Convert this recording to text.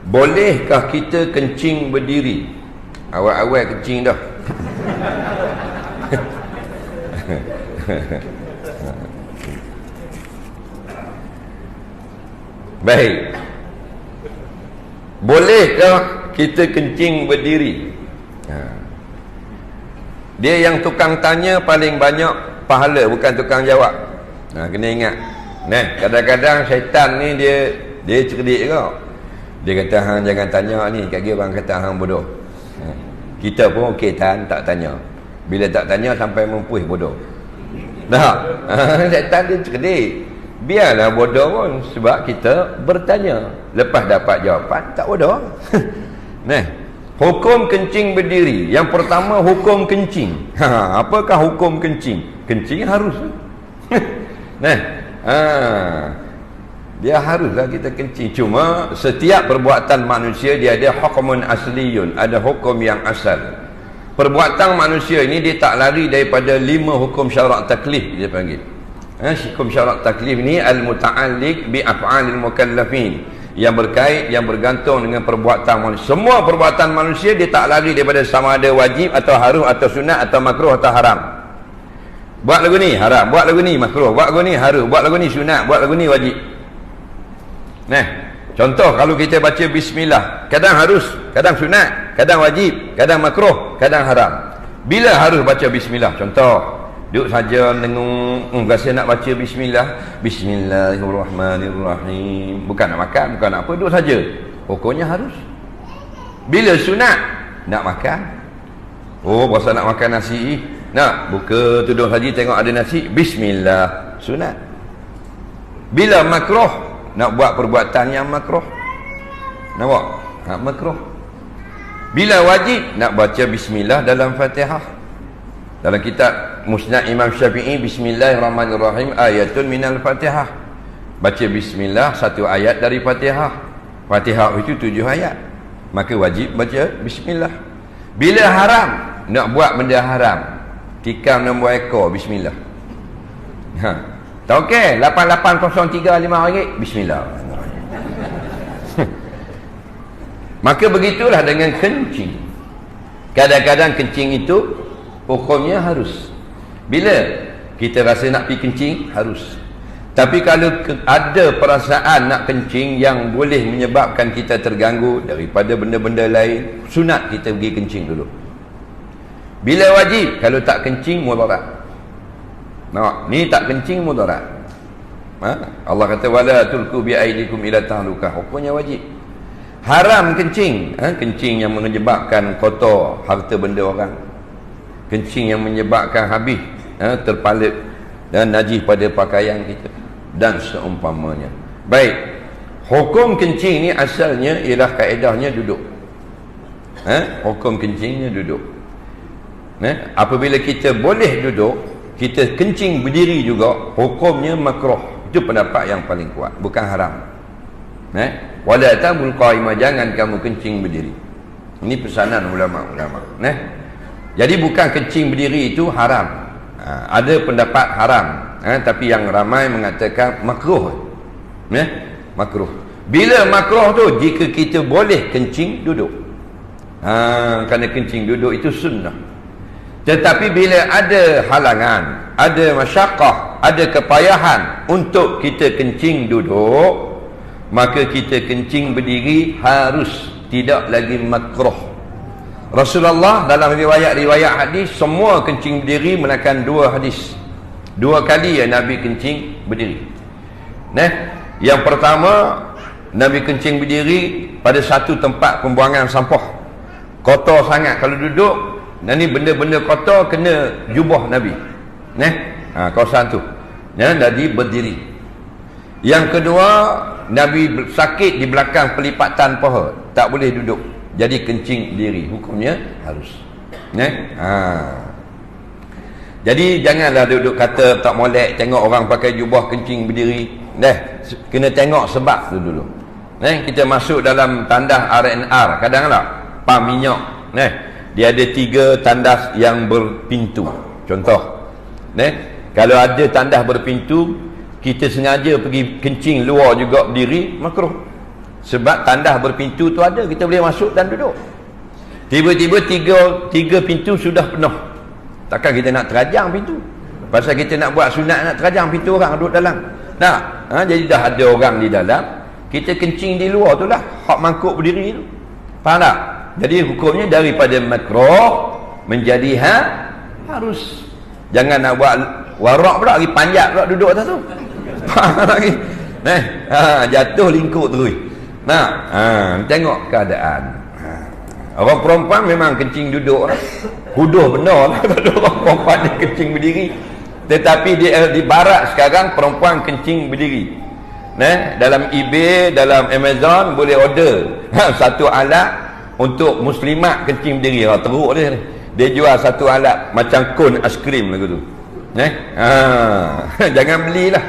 Bolehkah kita kencing berdiri? Awal-awal kencing dah. Baik. Bolehkah kita kencing berdiri? Dia yang tukang tanya paling banyak pahala, bukan tukang jawab. Kena ingat. Kadang-kadang syaitan ni dia cerdik kau. Dia kata hang jangan tanya ni, kat dia orang kata hang bodoh. Kita pun okey tak tanya. Bila tak tanya sampai mempuih bodoh. Syaitan dia cerdik. Biarlah bodoh pun, sebab kita bertanya. Lepas dapat jawapan tak bodoh. Hukum kencing berdiri. Yang pertama, hukum kencing. Apakah hukum kencing? Kencing harus. Dia haruslah kita kencing. Cuma setiap perbuatan manusia dia ada hukumun asliyun, ada hukum yang asal. Perbuatan manusia ini dia tak lari daripada 5 hukum syarak taklif, dia panggil. Hukum syarak taklif ni al-muta'alliq bi af'alil mukallafin, yang berkait, yang bergantung dengan perbuatan manusia. Semua perbuatan manusia dia tak lari daripada sama ada wajib atau harus atau sunat atau makruh atau haram. Buat lagu ni haram, buat lagu ni makruh, buat lagu ni harus, buat lagu ni sunat, buat lagu ni wajib. Contoh kalau kita baca bismillah, kadang harus, kadang sunat, kadang wajib, kadang makruh, kadang haram. Bila harus baca bismillah? Contoh, duduk saja dengung, rasa nak baca bismillah, bismillahirrahmanirrahim, bukan nak makan, bukan nak apa, duduk saja, pokoknya harus. Bila sunat? Nak makan, berasa nak makan nasi, nak buka tudung saja tengok ada nasi, bismillah, sunat. Bila makruh? Nak buat perbuatan yang makruh, nak buat makruh. Bila wajib? Nak baca bismillah dalam Fatihah. Dalam kitab Musnad Imam Syafi'i, bismillahirrahmanirrahim ayatun minal Fatihah. Baca bismillah satu ayat dari Fatihah. Fatihah itu 7 ayat, maka wajib baca bismillah. Bila haram? Nak buat benda haram, tikam nombor ekor, bismillah. Tak okey, 8803 RM5, bismillah. Maka begitulah dengan kencing. Kadang-kadang kencing itu hukumnya harus. Bila kita rasa nak pergi kencing, harus. Tapi kalau ada perasaan nak kencing yang boleh menyebabkan kita terganggu daripada benda-benda lain, sunat kita pergi kencing dulu. Bila wajib? Kalau tak kencing, mudarat. Ni tak kencing, mudarat. Allah kata wala tulqu bi aidikum ila tahlukah, hukumnya wajib. Haram kencing, kencing yang menyebabkan kotor harta benda orang, kencing yang menyebabkan habis terpalit dan najis pada pakaian kita dan seumpamanya. Baik, hukum kencing ni asalnya ialah kaedahnya duduk. Hukum kencingnya duduk. Apabila kita boleh duduk, kita kencing berdiri juga, hukumnya makruh. Itu pendapat yang paling kuat, bukan haram. Wala tabul qaimah, jangan kamu kencing berdiri. Ini pesanan ulama-ulama. Jadi bukan kencing berdiri itu haram. Ada pendapat haram, tapi yang ramai mengatakan makruh. Makruh. Bila makruh tu? Jika kita boleh kencing duduk. Kerana kencing duduk itu sunnah. Tetapi bila ada halangan, ada masyaqqah, ada kepayahan untuk kita kencing duduk, maka kita kencing berdiri harus, tidak lagi makruh. Rasulullah dalam riwayat-riwayat hadis semua kencing berdiri melainkan 2 hadis. 2 kali yang Nabi kencing berdiri. Yang pertama, Nabi kencing berdiri pada satu tempat pembuangan sampah. Kotor sangat kalau duduk. Ni benda-benda kotor kena jubah Nabi. Kawasan tu. Nabi berdiri. Yang kedua, Nabi sakit di belakang pelipatan paha, tak boleh duduk, jadi kencing berdiri, hukumnya harus. Jadi janganlah duduk kata tak molek tengok orang pakai jubah kencing berdiri. Kena tengok sebab tu dulu. Kita masuk dalam tandas R&R, kadang-kadang pam minyak, dia ada 3 tandas yang berpintu. Contoh, kalau ada tandas berpintu, kita sengaja pergi kencing luar juga berdiri, makruh. Sebab tandas berpintu tu ada, kita boleh masuk dan duduk. Tiba-tiba tiga pintu sudah penuh, takkan kita nak terajang pintu? Pasal kita nak buat sunat, nak terajang pintu orang duduk dalam. Jadi dah ada orang di dalam, kita kencing di luar tu lah, hak mangkuk berdiri tu. Faham tak? Jadi hukumnya daripada makruh menjadi harus. Jangan nak buat warak pula, lagi panjat pula duduk atas tu. Faham lagi? Jatuh lingkup terus. Tengok keadaan. Orang perempuan memang kencing duduk lah. Huduh benar lah kalau orang perempuan dia kencing berdiri. Tetapi di barat sekarang perempuan kencing berdiri. Dalam eBay, dalam Amazon boleh order satu alat untuk muslimat kencing berdiri. Teruk dia ni. Dia jual satu alat macam kon aiskrim lagu tu. Jangan belilah.